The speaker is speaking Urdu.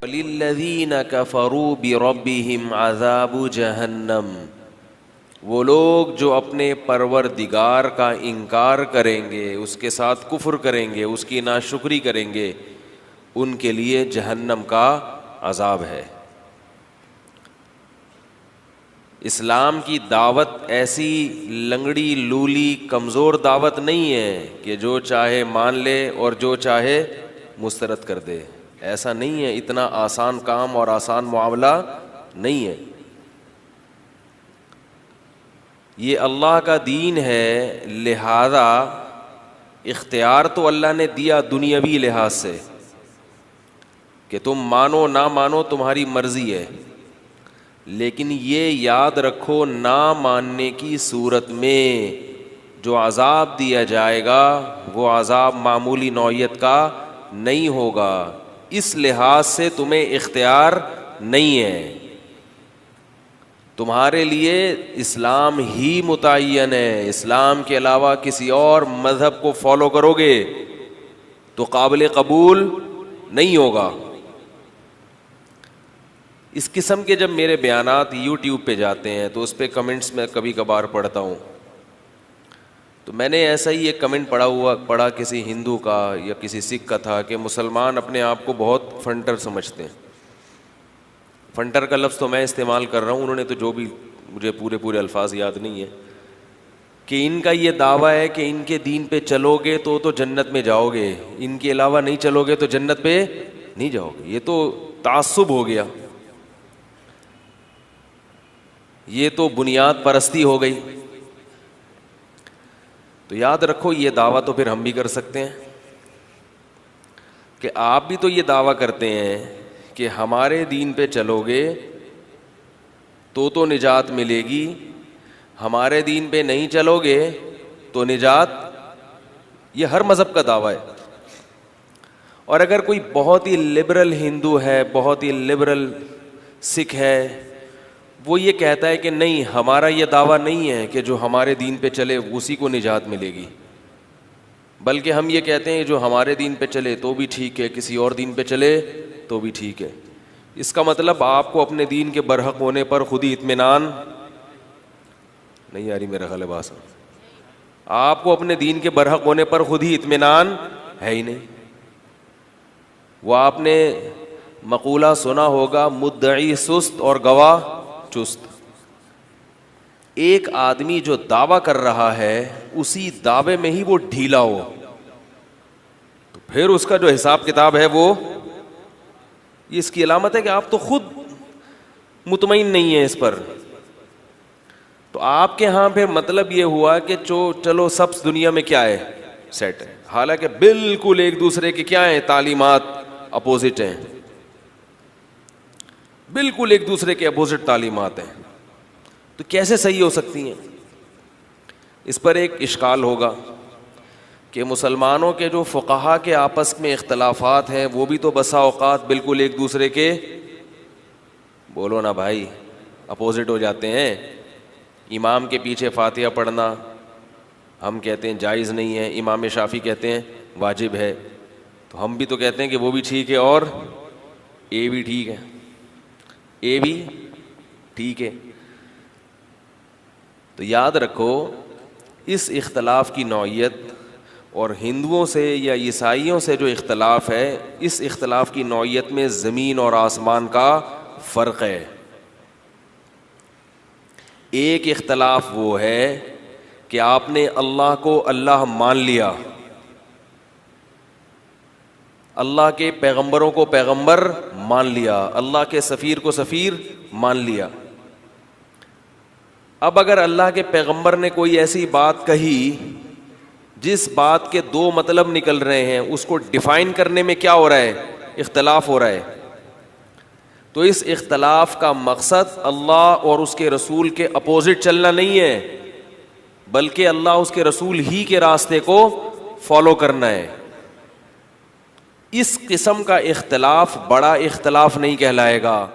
وَلِلَّذِينَ كَفَرُوا بِرَبِّهِمْ عَذَابُ جَهَنَّمَ، وہ لوگ جو اپنے پروردگار کا انکار کریں گے، اس کے ساتھ کفر کریں گے، اس کی ناشکری کریں گے، ان کے لیے جہنم کا عذاب ہے۔ اسلام کی دعوت ایسی لنگڑی لولی کمزور دعوت نہیں ہے کہ جو چاہے مان لے اور جو چاہے مسترد کر دے، ایسا نہیں ہے، اتنا آسان کام اور آسان معاملہ نہیں ہے۔ یہ اللہ کا دین ہے، لہذا اختیار تو اللہ نے دیا دنیاوی لحاظ سے کہ تم مانو نہ مانو تمہاری مرضی ہے، لیکن یہ یاد رکھو نہ ماننے کی صورت میں جو عذاب دیا جائے گا وہ عذاب معمولی نوعیت کا نہیں ہوگا، اس لحاظ سے تمہیں اختیار نہیں ہے، تمہارے لیے اسلام ہی متعین ہے، اسلام کے علاوہ کسی اور مذہب کو فالو کرو گے تو قابل قبول نہیں ہوگا۔ اس قسم کے جب میرے بیانات یوٹیوب پہ جاتے ہیں تو اس پہ کمنٹس میں کبھی کبھار پڑھتا ہوں، تو میں نے ایسا ہی ایک کمنٹ پڑھا کسی ہندو کا یا کسی سکھ کا تھا کہ مسلمان اپنے آپ کو بہت فنٹر سمجھتے ہیں۔ فنٹر کا لفظ تو میں استعمال کر رہا ہوں، انہوں نے تو جو بھی، مجھے پورے الفاظ یاد نہیں ہے، کہ ان کا یہ دعویٰ ہے کہ ان کے دین پہ چلو گے تو جنت میں جاؤ گے، ان کے علاوہ نہیں چلو گے تو جنت پہ نہیں جاؤ گے۔ یہ تو تعصب ہو گیا، یہ تو بنیاد پرستی ہو گئی۔ تو یاد رکھو یہ دعویٰ تو پھر ہم بھی کر سکتے ہیں کہ آپ بھی تو یہ دعویٰ کرتے ہیں کہ ہمارے دین پہ چلو گے تو نجات ملے گی، ہمارے دین پہ نہیں چلو گے تو نجات، یہ ہر مذہب کا دعویٰ ہے۔ اور اگر کوئی بہت ہی لبرل ہندو ہے، بہت ہی لبرل سکھ ہے، وہ یہ کہتا ہے کہ نہیں ہمارا یہ دعویٰ نہیں ہے کہ جو ہمارے دین پہ چلے اسی کو نجات ملے گی، بلکہ ہم یہ کہتے ہیں جو ہمارے دین پہ چلے تو بھی ٹھیک ہے، کسی اور دین پہ چلے تو بھی ٹھیک ہے۔ اس کا مطلب آپ کو اپنے دین کے برحق ہونے پر خود ہی اطمینان نہیں آ رہی، میرا خیال ہے بات، آپ کو اپنے دین کے برحق ہونے پر خود ہی اطمینان ہے ہی نہیں۔ وہ آپ نے مقولہ سنا ہوگا، مدعی سست اور گواہ چست۔ ایک آدمی جو دعویٰ کر رہا ہے اسی دعوے میں ہی وہ ڈھیلا ہو تو پھر اس کا جو حساب کتاب ہے وہ، یہ اس کی علامت ہے کہ آپ تو خود مطمئن نہیں ہیں اس پر۔ تو آپ کے ہاں پھر مطلب یہ ہوا کہ چلو سب دنیا میں کیا ہے، سیٹ ہے، حالانکہ بالکل ایک دوسرے کے کیا ہیں، تعلیمات اپوزٹ ہیں، بالکل ایک دوسرے کے اپوزٹ تعلیمات ہیں، تو کیسے صحیح ہو سکتی ہیں؟ اس پر ایک اشکال ہوگا کہ مسلمانوں کے جو فقہا کے آپس میں اختلافات ہیں وہ بھی تو بسا اوقات بالکل ایک دوسرے کے، بولو نا بھائی، اپوزٹ ہو جاتے ہیں۔ امام کے پیچھے فاتحہ پڑھنا ہم کہتے ہیں جائز نہیں ہے، امام شافعی کہتے ہیں واجب ہے، تو ہم بھی تو کہتے ہیں کہ وہ بھی ٹھیک ہے اور اے بھی ٹھیک ہے، اے بھی ٹھیک ہے۔ تو یاد رکھو اس اختلاف کی نوعیت اور ہندوؤں سے یا عیسائیوں سے جو اختلاف ہے، اس اختلاف کی نوعیت میں زمین اور آسمان کا فرق ہے۔ ایک اختلاف وہ ہے کہ آپ نے اللہ کو اللہ مان لیا، اللہ کے پیغمبروں کو پیغمبر مان لیا، اللہ کے سفیر کو سفیر مان لیا۔ اب اگر اللہ کے پیغمبر نے کوئی ایسی بات کہی جس بات کے دو مطلب نکل رہے ہیں، اس کو ڈیفائن کرنے میں کیا ہو رہا ہے، اختلاف ہو رہا ہے، تو اس اختلاف کا مقصد اللہ اور اس کے رسول کے اپوزٹ چلنا نہیں ہے، بلکہ اللہ اس کے رسول ہی کے راستے کو فالو کرنا ہے۔ اس قسم کا اختلاف بڑا اختلاف نہیں کہلائے گا۔